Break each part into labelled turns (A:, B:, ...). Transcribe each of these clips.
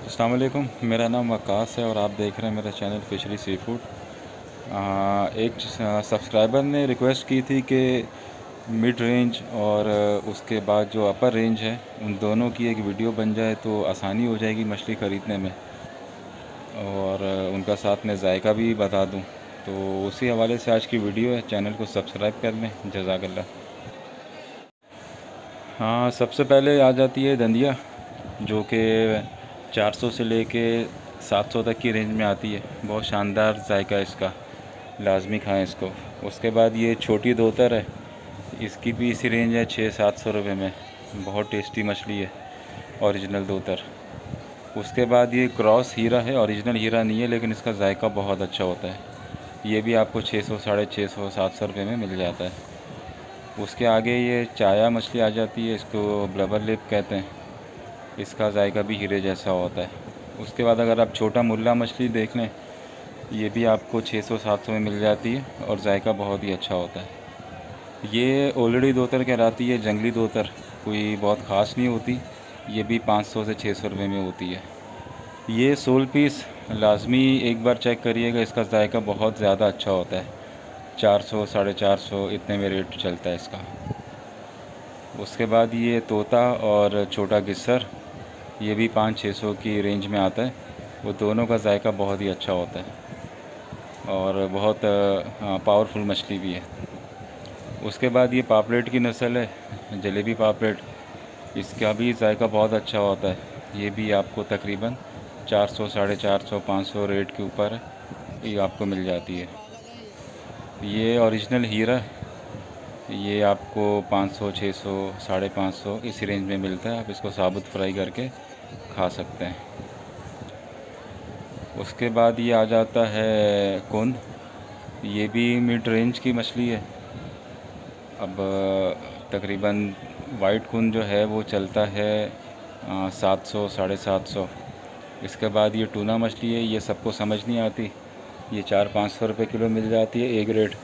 A: अस्सलाम वालेकुम, मेरा नाम वकास है और आप देख रहे हैं मेरा चैनल फिशरी सी फूड। एक सब्सक्राइबर ने रिक्वेस्ट की थी कि मिड रेंज और उसके बाद जो अपर रेंज है उन दोनों की एक वीडियो बन जाए तो आसानी हो जाएगी मछली ख़रीदने में, और उनका साथ में जायका भी बता दूं। तो उसी हवाले से आज की वीडियो है। चैनल को सब्सक्राइब कर लें। जज़ाकल्लाह। हाँ, सबसे पहले आ जाती है दंदिया, जो कि 400 से लेके 700 तक की रेंज में आती है। बहुत शानदार जायका है इसका, लाजमी खाएं इसको। उसके बाद ये छोटी दोतर है, इसकी भी इसी रेंज है 600-700 रुपये में। बहुत टेस्टी मछली है, ओरिजिनल दोतर। उसके बाद ये क्रॉस हीरा है, ओरिजिनल हीरा नहीं है लेकिन इसका जायका बहुत अच्छा होता है। ये भी आपको 600, 650, 700 रुपये में मिल जाता है। उसके आगे ये चाया मछली आ जाती है, इसको ब्लबर लिप कहते हैं। इसका जायका भी हीरे जैसा होता है। उसके बाद अगर आप छोटा मुल्ला मछली देख लें, ये भी आपको 600-700 में मिल जाती है और जायका बहुत ही अच्छा होता है। ये ओलड़ी दोतर कहलाती है, जंगली दोतर, कोई बहुत ख़ास नहीं होती। ये भी 500 से 600 रुपये में होती है। ये सोल पीस लाजमी एक बार चेक करिएगा, इसका जायका बहुत ज़्यादा अच्छा होता है। 400, 450 इतने में रेट चलता है इसका। उसके बाद ये तोता और छोटा गिस्सर, ये भी 500-600 की रेंज में आता है। वो दोनों का जायका बहुत ही अच्छा होता है और बहुत पावरफुल मछली भी है। उसके बाद ये पापलेट की नस्ल है, जलेबी पापलेट। इसका भी जायका बहुत अच्छा होता है। ये भी आपको तकरीबन 400, 450, 500 रेट के ऊपर ये आपको मिल जाती है। ये ओरिजिनल हीरा, ये आपको 500, 600, 550 इसी रेंज में मिलता है। आप इसको साबुत फ्राई करके खा सकते हैं। उसके बाद ये आ जाता है कुन। ये भी मिड रेंज की मछली है। अब तकरीबन वाइट कुन जो है वो चलता है 700, 750। इसके बाद ये टूना मछली है, ये सबको समझ नहीं आती। ये 400-500 रुपये किलो मिल जाती है, ए ग्रेड।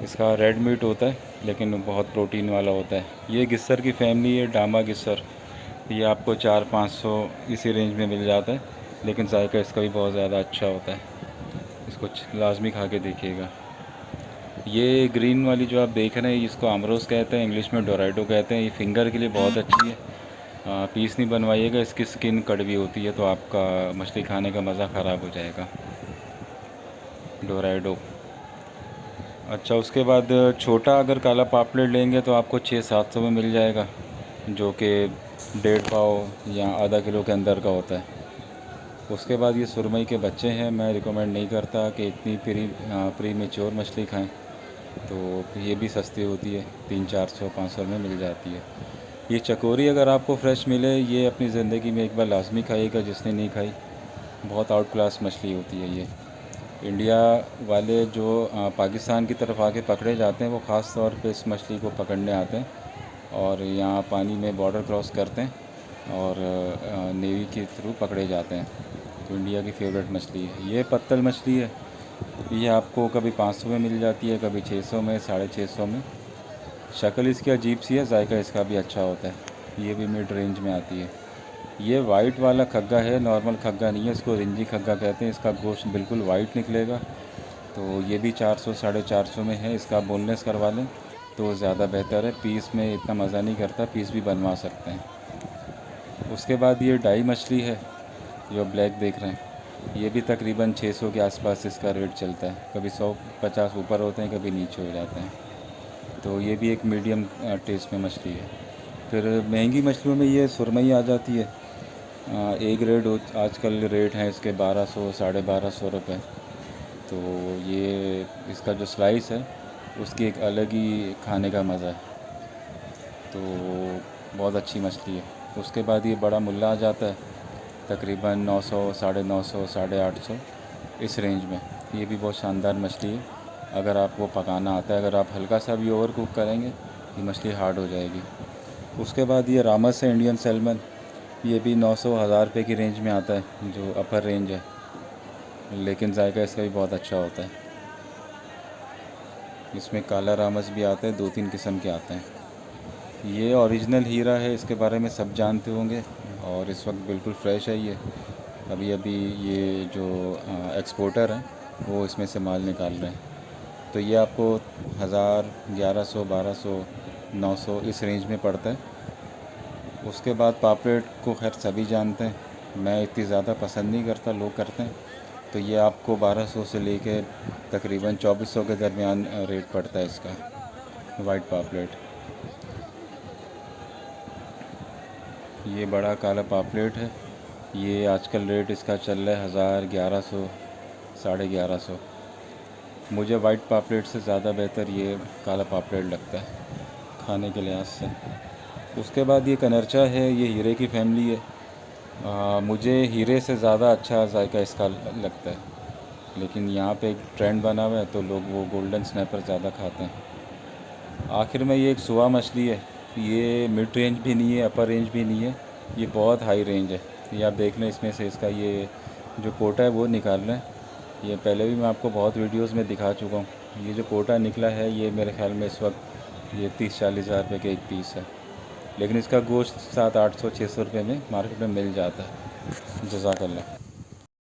A: इसका रेड मीट होता है लेकिन बहुत प्रोटीन वाला होता है। ये गिस्सर की फैमिली है, डामा गिस्सर। ये आपको 400-500 इसी रेंज में मिल जाता है, लेकिन जायका इसका भी बहुत ज़्यादा अच्छा होता है। इसको लाजमी खा के देखिएगा। ये ग्रीन वाली जो आप देख रहे हैं, इसको अमरोस कहते हैं, इंग्लिश में डोराइडो कहते हैं। ये फिंगर के लिए बहुत अच्छी है। पीस नहीं बनवाइएगा, इसकी स्किन कड़वी होती है तो आपका मछली खाने का मज़ा ख़राब हो जाएगा। डोराइडो। अच्छा, उसके बाद छोटा अगर काला पापलेट लेंगे तो आपको 600-700 में मिल जाएगा, जो कि 1.5 पाव या आधा किलो के अंदर का होता है। उसके बाद ये सुरमई के बच्चे हैं। मैं रिकमेंड नहीं करता कि इतनी प्री मेच्योर मछली खाएं, तो ये भी सस्ती होती है, 300-400-500 में मिल जाती है। ये चकोरी अगर आपको फ्रेश मिले, ये अपनी ज़िंदगी में एक बार लाजमी खाइएगा जिसने नहीं खाई। बहुत आउट क्लास मछली होती है ये। इंडिया वाले जो पाकिस्तान की तरफ आके पकड़े जाते हैं, वो ख़ास तौर पे इस मछली को पकड़ने आते हैं और यहाँ पानी में बॉर्डर क्रॉस करते हैं और नेवी के थ्रू पकड़े जाते हैं। तो इंडिया की फेवरेट मछली है ये। पत्तल मछली है, ये आपको कभी 500 में मिल जाती है, कभी 600 में, 650 में। शक्ल इसकी अजीब सी है, जायका इसका भी अच्छा होता है। ये भी मिड रेंज में आती है। ये वाइट वाला खग्गा है, नॉर्मल खग्गा नहीं है, इसको रिंजी खग्गा कहते हैं। इसका गोश्त बिल्कुल वाइट निकलेगा। तो ये भी 400, 450 में है। इसका बोनलेस करवा लें तो ज़्यादा बेहतर है, पीस में इतना मज़ा नहीं करता, पीस भी बनवा सकते हैं। उसके बाद ये डाई मछली है, जो ब्लैक देख रहे हैं। ये भी तकरीबन 600 के आसपास इसका रेट चलता है। कभी 150 ऊपर होते हैं, कभी नीचे हो जाते हैं। तो ये भी एक मीडियम टेस्ट में मछली है। फिर महंगी मछलियों में ये सुरमई आ जाती है। ए ग्रेड आजकल रेट हैं इसके 1200, 1250 रुपये। तो ये इसका जो स्लाइस है उसकी एक अलग ही खाने का मज़ा है। तो बहुत अच्छी मछली है। उसके बाद ये बड़ा मुल्ला आ जाता है, तकरीबन 900, 950, 850 इस रेंज में। ये भी बहुत शानदार मछली है अगर आपको पकाना आता है। अगर आप हल्का सा भी ओवर कुक करेंगे, ये मछली हार्ड हो जाएगी। उसके बाद ये रामस है, इंडियन सैल्मन। ये भी 900-1000 रुपये की रेंज में आता है, जो अपर रेंज है, लेकिन जायका इसका भी बहुत अच्छा होता है। इसमें काला रामस भी आता है, 2-3 किस्म के आते हैं। ये ओरिजिनल हीरा है, इसके बारे में सब जानते होंगे। और इस वक्त बिल्कुल फ्रेश है ये। अभी अभी ये जो एक्सपोर्टर हैं वो इसमें से माल निकाल रहे हैं। तो ये आपको 1000, 1100, 1200, 900 इस रेंज में पड़ता है। उसके बाद पापलेट को खैर सभी जानते हैं, मैं इतनी ज़्यादा पसंद नहीं करता, लोग करते हैं। तो ये आपको 1200 से लेके तकरीबन 2400 के दरमियान रेट पड़ता है इसका, वाइट पापलेट। ये बड़ा काला पापलेट है, ये आजकल रेट इसका चल रहा है 1000, 1100, 1150। मुझे वाइट पापलेट से ज़्यादा बेहतर ये काला पापलेट लगता है खाने के लिहाज से। उसके बाद ये कनरचा है, ये हीरे की फैमिली है। मुझे हीरे से ज़्यादा अच्छा जायका इसका लगता है, लेकिन यहाँ पे एक ट्रेंड बना हुआ है तो लोग वो गोल्डन स्नैपर ज़्यादा खाते हैं। आखिर में ये एक सुआ मछली है, ये मिड रेंज भी नहीं है, अपर रेंज भी नहीं है, ये बहुत हाई रेंज है। ये आप देख लें, इसमें से इसका ये जो कोटा है वो निकाल लें। ये पहले भी मैं आपको बहुत वीडियोस में दिखा चुका हूँ। ये जो कोटा निकला है ये मेरे ख्याल में इस वक्त ये 30-40 हज़ार रुपये के एक पीस है, लेकिन इसका गोश्त 700-800-600 रुपये में मार्केट में मिल जाता है। जज़ाकल्लाह।